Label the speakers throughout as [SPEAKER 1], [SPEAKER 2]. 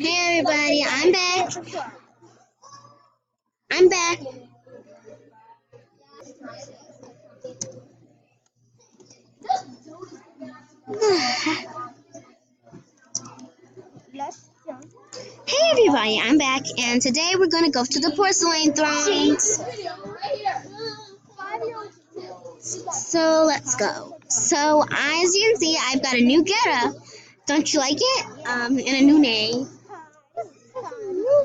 [SPEAKER 1] Hey everybody, I'm back. I'm back. Hey everybody, I'm back, and today we're gonna go to the porcelain thrones. So let's go. So as you can see, I've got a new getup. Don't you like it? And a new name.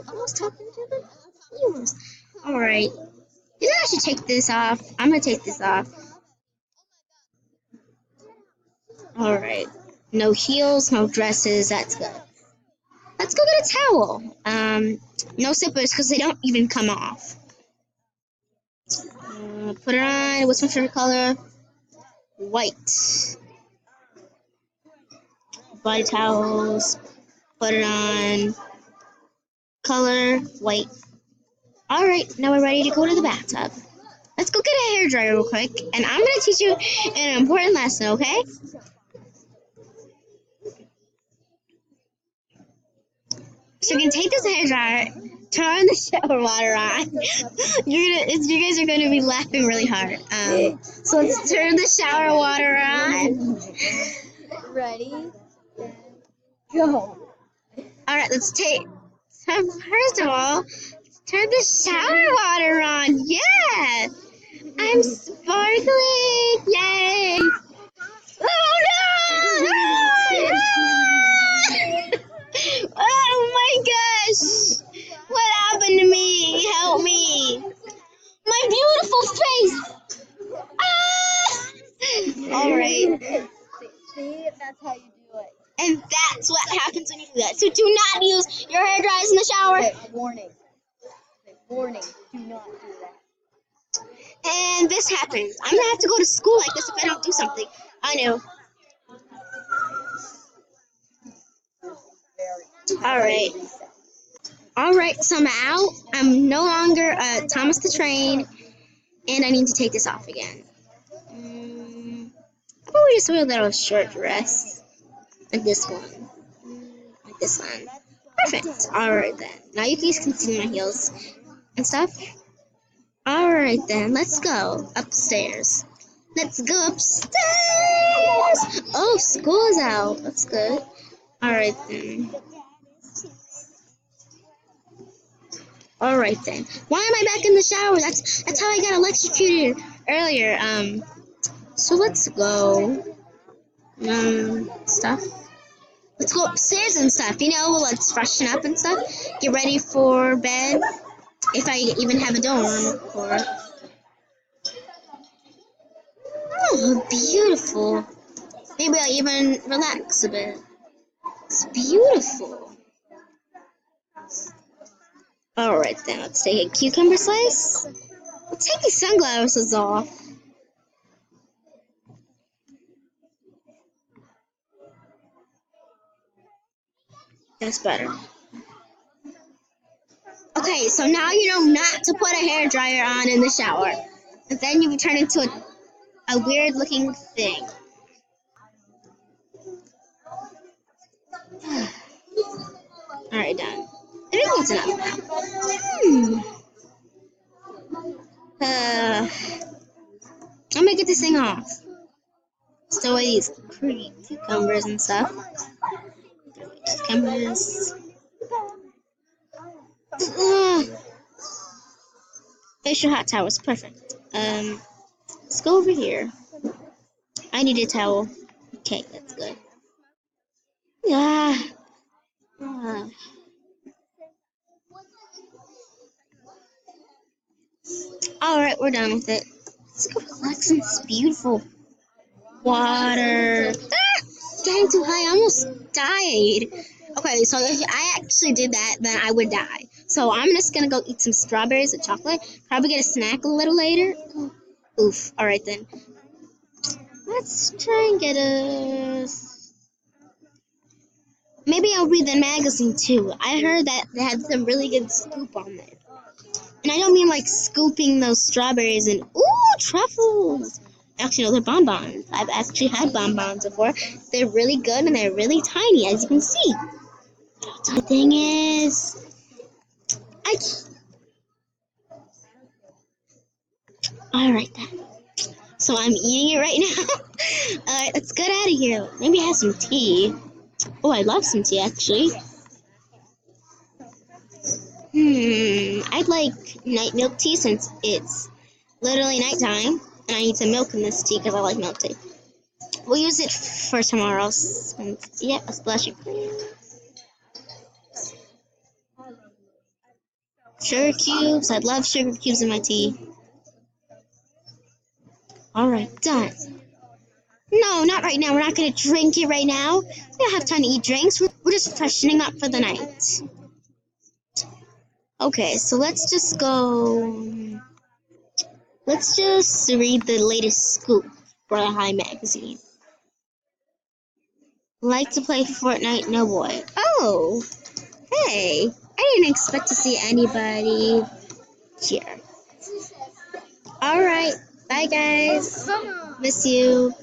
[SPEAKER 1] I was talking to the viewers. All right. You know I should take this off. I'm gonna take this off. All right. No heels, no dresses. That's good. Let's go get a towel. No zippers because they don't even come off. Put it on. What's my favorite color? White. Body towels. Put it on. Color white. All right. Now we're ready to go to the bathtub. Let's go get a hairdryer real quick, and I'm gonna teach you an important lesson. Okay? So you can take this hairdryer, turn the shower water on. You guys are gonna be laughing really hard. So let's turn the shower water on.
[SPEAKER 2] Ready? Go.
[SPEAKER 1] All right, let's take. So first of all, turn the shower water on. Yeah, I'm sparkling. Yay! Oh no! Oh my gosh! What happened to me? Help me! My beautiful face! Ah! Alright.
[SPEAKER 2] See, that's how you do it.
[SPEAKER 1] And that's what happens when you do that. So do not use your hair dryers in the shower.
[SPEAKER 2] Okay, warning. Warning, do not do that.
[SPEAKER 1] And this happens. I'm gonna have to go to school like this if I don't do something. I know. Alright. Alright, so I'm out. I'm no longer Thomas the Train. And I need to take this off again. How about we just wear a little short dress? Like this one. Like this one. Perfect. Alright then. Now you guys can see my heels and stuff. Alright then, let's go upstairs. Let's go upstairs! Oh, school is out. That's good. Alright then. Alright then. Why am I back in the shower? That's how I got electrocuted earlier. So let's go. Stuff. Let's go upstairs and stuff. You know, let's freshen up and stuff. Get ready for bed. If I even have a dorm. Or... Oh, beautiful. Maybe I'll even relax a bit. It's beautiful. Alright then, let's take a cucumber slice. Let's take these sunglasses off. That's better. Okay, so now you know not to put a hairdryer on in the shower. And then you turn into a weird looking thing. Alright, done. I think that's enough now. I'm gonna get this thing off. Stow away these pretty cucumbers and stuff. Cucumbers. Facial hot towels, perfect. Let's go over here. I need a towel. Okay, that's good. Alright, we're done with it. Let's go relax in this beautiful water. Getting too high, I almost died. Okay, so if I actually did that, then I would die. So I'm just gonna go eat some strawberries and chocolate. Probably get a snack a little later. Oof. Alright then. Let's try and get a... Maybe I'll read the magazine too. I heard that they had some really good scoop on there. And I don't mean like scooping those strawberries and... Ooh, truffles! Actually, no, they're bonbons. I've actually had bonbons before. They're really good and they're really tiny, as you can see. The thing is, I. Alright then. So I'm eating it right now. Alright, let's get out of here. Maybe have some tea. Oh, I love some tea actually. I'd like night milk tea since it's literally nighttime. And I need some milk in this tea because I like milk tea. We'll use it for tomorrow. Yeah, a splash of cream. Sugar cubes. I love sugar cubes in my tea. Alright, done. No, not right now. We're not going to drink it right now. We don't have time to eat drinks. We're just freshening up for the night. Okay, so let's just go. Let's just read the latest scoop for the High magazine. Like to play Fortnite? No boy. Oh, hey. I didn't expect to see anybody here. Alright, bye guys. Miss you.